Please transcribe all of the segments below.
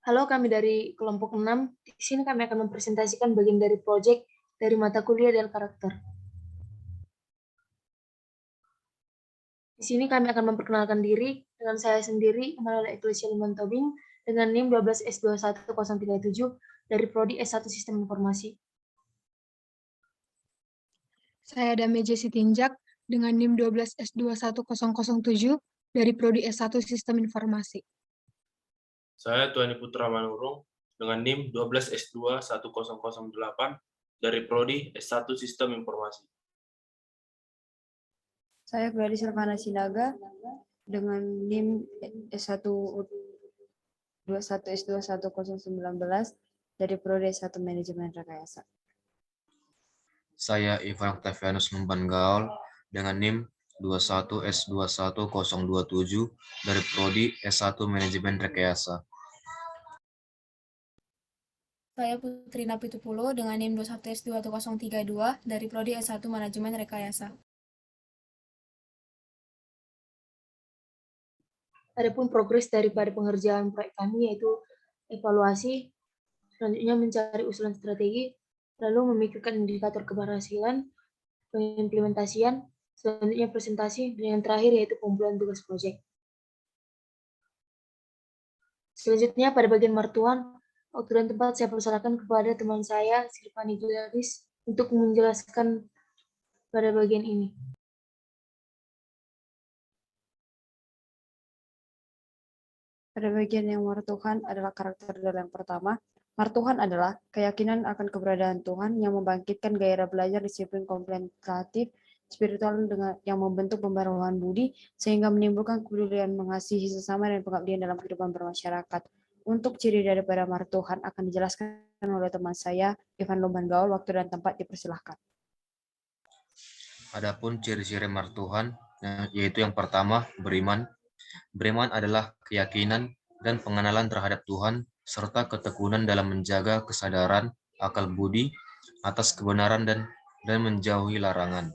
Halo, kami dari kelompok 6. Di sini kami akan mempresentasikan bagian dari proyek dari mata kuliah dan karakter. Di sini kami akan memperkenalkan diri dengan saya sendiri, Malala Eklesia Liman Tobing, dengan NIM 12S21037 dari Prodi S1 Sistem Informasi. Saya Dameje Sitinjak dengan NIM 12S21007 dari Prodi S1 Sistem Informasi. Saya Tuani Putra Manurung dengan NIM 12S21008 dari Prodi S1 Sistem Informasi. Saya Gladys Silvana Sinaga dengan NIM S1 21S21019 dari Prodi S1 Manajemen Rekayasa. Saya Ivan Octavianus Numpan Gaul dengan NIM 21S21027 dari Prodi S1 Manajemen Rekayasa. Saya Putri Napitupulo dengan NIM 21S21032 dari Prodi S1 Manajemen Rekayasa. Adapun progres daripada pengerjaan proyek kami yaitu evaluasi, selanjutnya mencari usulan strategi, lalu memikirkan indikator keberhasilan, pengimplementasian, selanjutnya presentasi, dan yang terakhir yaitu pengumpulan tugas proyek. Selanjutnya pada bagian martuan, waktu dan tempat saya persilakan kepada teman saya, Silvani Gladys, untuk menjelaskan pada bagian ini. Pada bagian yang martuhan adalah karakter yang pertama. Martuhan adalah keyakinan akan keberadaan Tuhan yang membangkitkan gairah belajar disiplin kontemplatif spiritual dengan yang membentuk pembaruan budi sehingga menimbulkan kepedulian mengasihi sesama dan pengabdian dalam kehidupan bermasyarakat. Untuk ciri daripada martuhan akan dijelaskan oleh teman saya Ivan Lumban Gaul. Waktu dan tempat dipersilahkan. Adapun ciri-ciri martuhan yaitu yang pertama beriman. Beriman adalah keyakinan dan pengenalan terhadap Tuhan serta ketekunan dalam menjaga kesadaran akal budi atas kebenaran dan menjauhi larangan.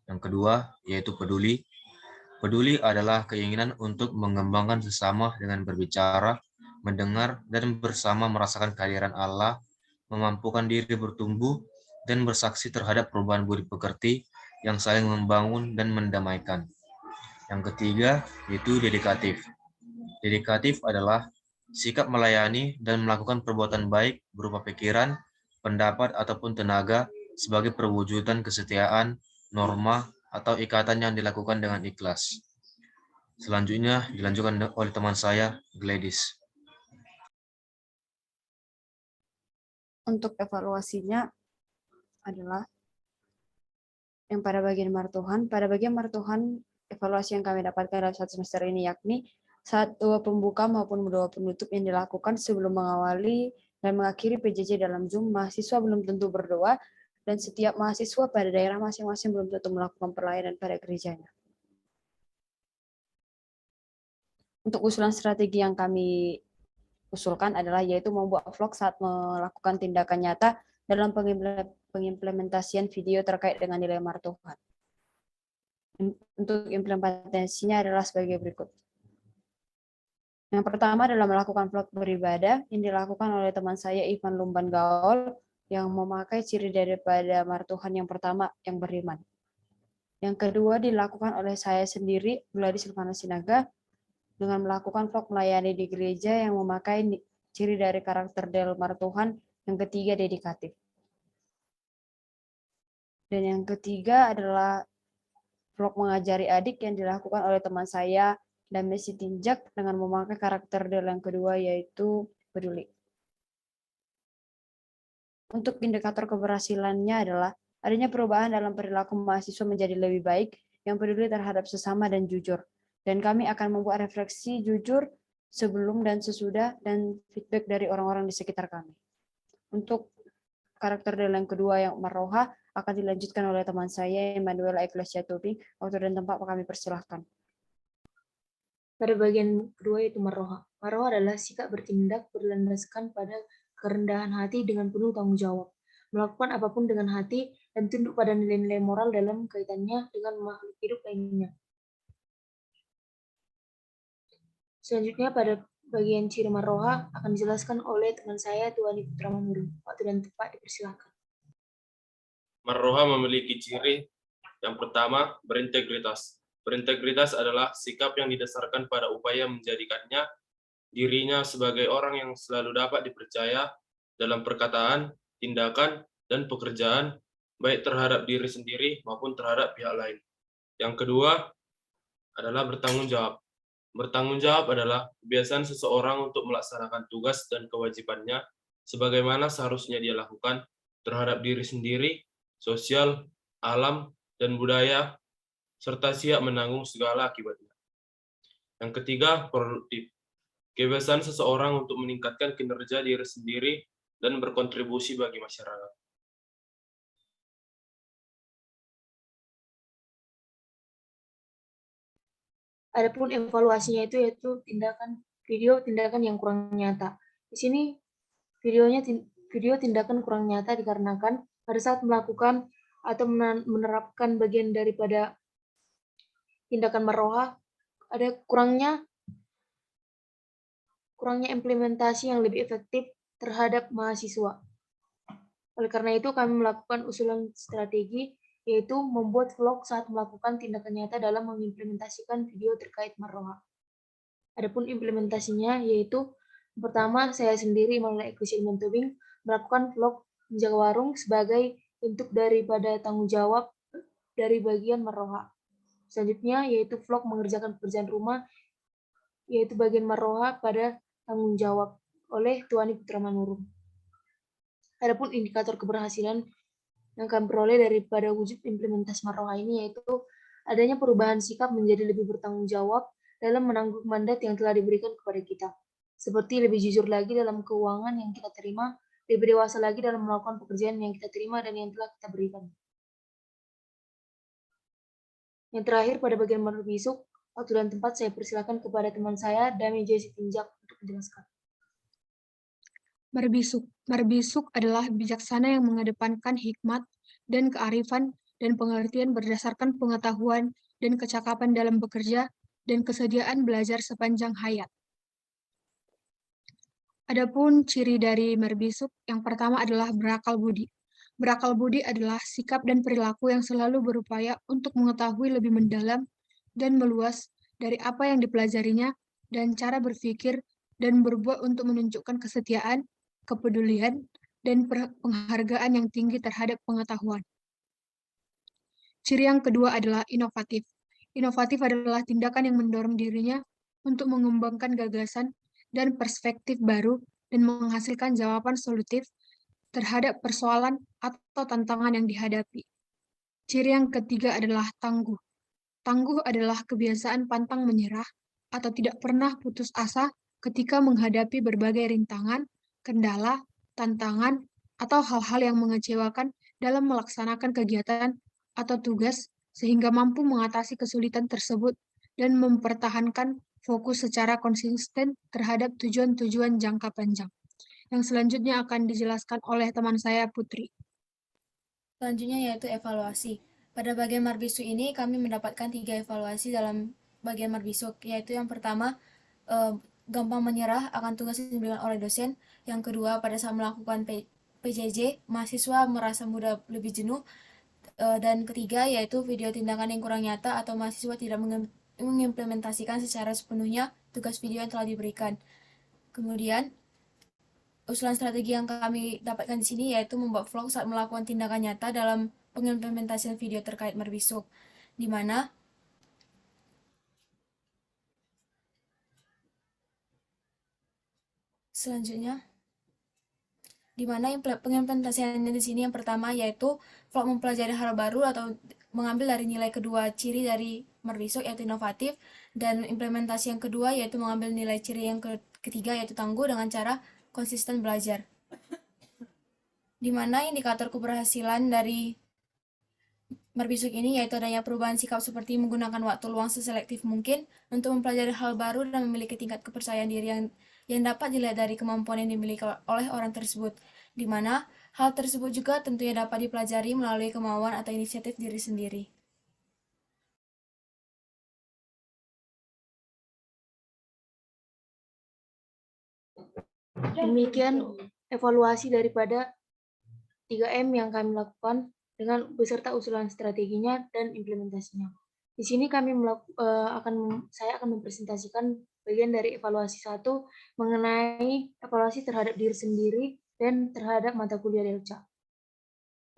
Yang kedua yaitu peduli. Peduli adalah keinginan untuk mengembangkan sesama dengan berbicara, mendengar, dan bersama merasakan kehadiran Allah, memampukan diri bertumbuh, dan bersaksi terhadap perubahan budi pekerti yang saling membangun dan mendamaikan. Yang ketiga yaitu dedikatif. Dedikatif adalah sikap melayani dan melakukan perbuatan baik berupa pikiran, pendapat, ataupun tenaga sebagai perwujudan kesetiaan, norma, atau ikatan yang dilakukan dengan ikhlas. Selanjutnya dilanjutkan oleh teman saya, Gladys. Untuk evaluasinya adalah yang pada bagian martuhan. Pada bagian martuhan, evaluasi yang kami dapatkan dalam satu semester ini yakni saat doa pembuka maupun doa penutup yang dilakukan sebelum mengawali dan mengakhiri PJJ dalam Zoom, mahasiswa belum tentu berdoa dan setiap mahasiswa pada daerah masing-masing belum tentu melakukan pelayanan pada gerejanya. Untuk usulan strategi yang kami usulkan adalah yaitu membuat vlog saat melakukan tindakan nyata dalam pengimplementasian video terkait dengan nilai martuhan. Untuk implementasinya adalah sebagai berikut. Yang pertama adalah melakukan vlog beribadah yang dilakukan oleh teman saya Ivan Lumban Gaul yang memakai ciri daripada martuhan yang pertama yang beriman. Yang kedua dilakukan oleh saya sendiri, Gladys Silvana Sinaga, dengan melakukan vlog melayani di gereja yang memakai ciri dari karakter del martuhan. Yang ketiga dedikatif. Dan yang ketiga adalah vlog mengajari adik yang dilakukan oleh teman saya dan Messi Tinjak dengan memakai karakter del yang kedua yaitu peduli. Untuk indikator keberhasilannya adalah adanya perubahan dalam perilaku mahasiswa menjadi lebih baik yang peduli terhadap sesama dan jujur. Dan kami akan membuat refleksi jujur sebelum dan sesudah dan feedback dari orang-orang di sekitar kami. Untuk karakter del yang kedua yang maroha akan dilanjutkan oleh teman saya Emanuela Eklesia Tobing. Waktu dan tempat kami persilahkan. Pada bagian kedua yaitu maroha. Maroha adalah sikap bertindak berlandaskan pada kerendahan hati dengan penuh tanggung jawab, melakukan apapun dengan hati dan tunduk pada nilai-nilai moral dalam kaitannya dengan makhluk hidup lainnya. Selanjutnya pada bagian ciri Marroha akan dijelaskan oleh teman saya, Tuani Putra Manurung. Waktu dan tempat dipersilakan. Marroha memiliki ciri yang pertama, berintegritas. Berintegritas adalah sikap yang didasarkan pada upaya menjadikannya dirinya sebagai orang yang selalu dapat dipercaya dalam perkataan, tindakan, dan pekerjaan, baik terhadap diri sendiri maupun terhadap pihak lain. Yang kedua adalah bertanggung jawab. Bertanggung jawab adalah kebiasaan seseorang untuk melaksanakan tugas dan kewajibannya sebagaimana seharusnya dia lakukan terhadap diri sendiri, sosial, alam, dan budaya, serta siap menanggung segala akibatnya. Yang ketiga, produktif. Kebiasaan seseorang untuk meningkatkan kinerja diri sendiri dan berkontribusi bagi masyarakat. Adapun evaluasinya itu yaitu tindakan yang kurang nyata. Di sini video tindakan kurang nyata dikarenakan pada saat melakukan atau menerapkan bagian daripada tindakan Marroha ada kurangnya implementasi yang lebih efektif terhadap mahasiswa. Oleh karena itu kami melakukan usulan strategi yaitu membuat vlog saat melakukan tindakan nyata dalam mengimplementasikan video terkait Marroha. Adapun implementasinya yaitu pertama, saya sendiri melalui ekosistem Tobing melakukan vlog menjaga warung sebagai bentuk daripada tanggung jawab dari bagian Marroha. Selanjutnya yaitu vlog mengerjakan pekerjaan rumah yaitu bagian Marroha pada tanggung jawab oleh Tuani Putra Manurung. Adapun indikator keberhasilan yang kami peroleh daripada wujud implementasi Marroha ini yaitu adanya perubahan sikap menjadi lebih bertanggung jawab dalam menanggung mandat yang telah diberikan kepada kita. Seperti lebih jujur lagi dalam keuangan yang kita terima, lebih dewasa lagi dalam melakukan pekerjaan yang kita terima dan yang telah kita berikan. Yang terakhir pada bagian berbisuk, waktu dan tempat saya persilakan kepada teman saya, Dami Jesse Tinjak untuk menjelaskan. Berbisuk adalah bijaksana yang mengedepankan hikmat dan kearifan dan pengertian berdasarkan pengetahuan dan kecakapan dalam bekerja dan kesediaan belajar sepanjang hayat. Adapun ciri dari merbisuk, yang pertama adalah berakal budi. Berakal budi adalah sikap dan perilaku yang selalu berupaya untuk mengetahui lebih mendalam dan meluas dari apa yang dipelajarinya dan cara berpikir dan berbuat untuk menunjukkan kesetiaan, kepedulian, dan penghargaan yang tinggi terhadap pengetahuan. Ciri yang kedua adalah inovatif. Inovatif adalah tindakan yang mendorong dirinya untuk mengembangkan gagasan dan perspektif baru dan menghasilkan jawaban solutif terhadap persoalan atau tantangan yang dihadapi. Ciri yang ketiga adalah tangguh. Tangguh adalah kebiasaan pantang menyerah atau tidak pernah putus asa ketika menghadapi berbagai rintangan, kendala, tantangan, atau hal-hal yang mengecewakan dalam melaksanakan kegiatan atau tugas sehingga mampu mengatasi kesulitan tersebut dan mempertahankan fokus secara konsisten terhadap tujuan-tujuan jangka panjang. Yang selanjutnya akan dijelaskan oleh teman saya, Putri. Selanjutnya yaitu evaluasi. Pada bagian Marbisuk ini kami mendapatkan 3 evaluasi dalam bagian Marbisuk, yaitu yang pertama, gampang menyerah akan tugas yang diberikan oleh dosen. Yang kedua, pada saat melakukan PJJ, mahasiswa merasa mudah lebih jenuh. Dan ketiga, yaitu video tindakan yang kurang nyata atau mahasiswa tidak mengimplementasikan secara sepenuhnya tugas video yang telah diberikan. Kemudian, usulan strategi yang kami dapatkan di sini yaitu membuat vlog saat melakukan tindakan nyata dalam pengimplementasian video terkait Marbisuk, di mana pengimplementasiannya di sini yang pertama yaitu vlog mempelajari hal baru atau mengambil dari nilai kedua ciri dari Marbisuk yaitu inovatif, dan implementasi yang kedua yaitu mengambil nilai ciri yang ketiga yaitu tangguh dengan cara konsisten belajar. Di mana indikator keberhasilan dari Marbisuk ini yaitu adanya perubahan sikap seperti menggunakan waktu luang seselektif mungkin untuk mempelajari hal baru dan memiliki tingkat kepercayaan diri yang dapat dilihat dari kemampuan yang dimiliki oleh orang tersebut, di mana hal tersebut juga tentunya dapat dipelajari melalui kemauan atau inisiatif diri sendiri. Demikian evaluasi daripada 3M yang kami lakukan dengan beserta usulan strateginya dan implementasinya. Di sini saya akan mempresentasikan bagian dari evaluasi 1 mengenai evaluasi terhadap diri sendiri dan terhadap mata kuliah Delca.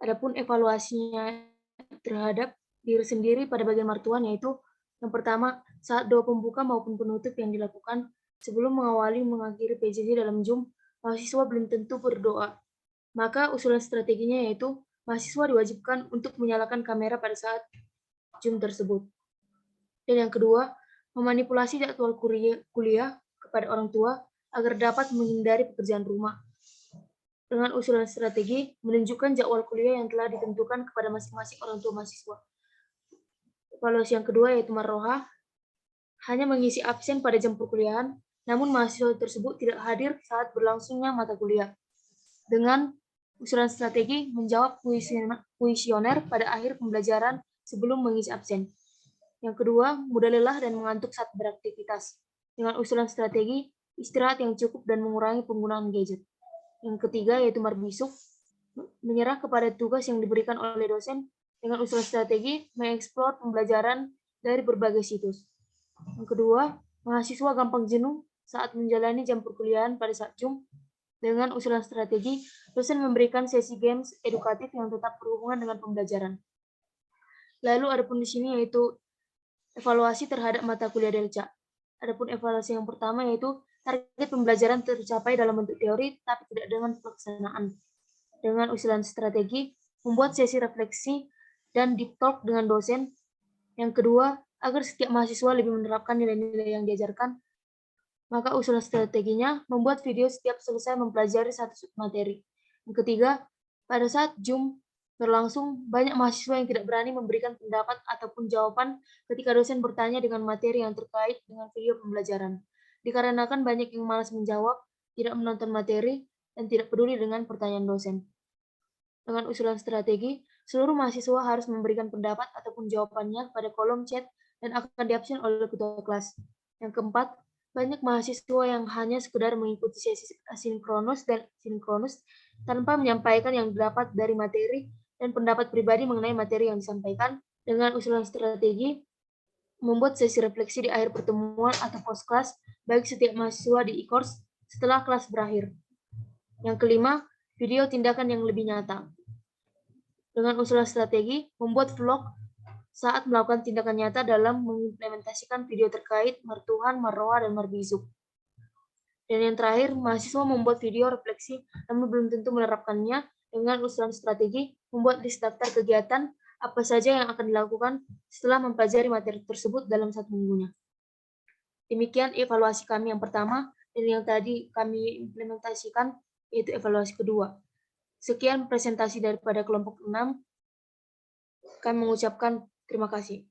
Adapun evaluasinya terhadap diri sendiri pada bagian martuan yaitu yang pertama, saat doa pembuka maupun penutup yang dilakukan sebelum mengawali mengakhiri PJJ dalam Zoom, mahasiswa belum tentu berdoa. Maka usulan strateginya yaitu mahasiswa diwajibkan untuk menyalakan kamera pada saat Zoom tersebut. Dan yang kedua, memanipulasi jadwal kuliah kepada orang tua agar dapat menghindari pekerjaan rumah. Dengan usulan strategi, menunjukkan jadwal kuliah yang telah ditentukan kepada masing-masing orang tua mahasiswa. Evaluasi yang kedua yaitu marroha, hanya mengisi absen pada jam perkuliahan, namun mahasiswa tersebut tidak hadir saat berlangsungnya mata kuliah. Dengan usulan strategi menjawab kuesioner pada akhir pembelajaran sebelum mengisi absen. Yang kedua, mudah lelah dan mengantuk saat beraktivitas. Dengan usulan strategi, istirahat yang cukup dan mengurangi penggunaan gadget. Yang ketiga yaitu marbisuk, menyerah kepada tugas yang diberikan oleh dosen dengan usulan strategi mengeksplor pembelajaran dari berbagai situs. Yang kedua, mahasiswa gampang jenuh saat menjalani jam perkuliahan pada saat Zoom. Dengan usulan strategi, dosen memberikan sesi games edukatif yang tetap berhubungan dengan pembelajaran. Lalu adapun di sini yaitu evaluasi terhadap mata kuliah Delca. Adapun evaluasi yang pertama yaitu target pembelajaran tercapai dalam bentuk teori tapi tidak dengan pelaksanaan. Dengan usulan strategi, membuat sesi refleksi dan deep talk dengan dosen. Yang kedua, agar setiap mahasiswa lebih menerapkan nilai-nilai yang diajarkan, maka usulan strateginya membuat video setiap selesai mempelajari satu materi. Yang ketiga, pada saat Zoom berlangsung, banyak mahasiswa yang tidak berani memberikan pendapat ataupun jawaban ketika dosen bertanya dengan materi yang terkait dengan video pembelajaran. Dikarenakan banyak yang malas menjawab, tidak menonton materi, dan tidak peduli dengan pertanyaan dosen. Dengan usulan strategi, seluruh mahasiswa harus memberikan pendapat ataupun jawabannya pada kolom chat dan akan diabsen oleh ketua kelas. Yang keempat, banyak mahasiswa yang hanya sekedar mengikuti sesi asinkronus dan sinkronus tanpa menyampaikan yang didapat dari materi dan pendapat pribadi mengenai materi yang disampaikan. Dengan usulan strategi, membuat sesi refleksi di akhir pertemuan atau post kelas bagi setiap mahasiswa di e-course setelah kelas berakhir. Yang kelima, video tindakan yang lebih nyata. Dengan usulan strategi, membuat vlog saat melakukan tindakan nyata dalam mengimplementasikan video terkait martuhan, marroha, dan marbizuk. Dan yang terakhir, mahasiswa membuat video refleksi namun belum tentu menerapkannya. Dengan usulan strategi, membuat list daftar kegiatan apa saja yang akan dilakukan setelah mempelajari materi tersebut dalam 1 minggunya. Demikian evaluasi kami yang pertama, dan yang tadi kami implementasikan yaitu evaluasi kedua. Sekian presentasi daripada kelompok 6. Kami mengucapkan terima kasih.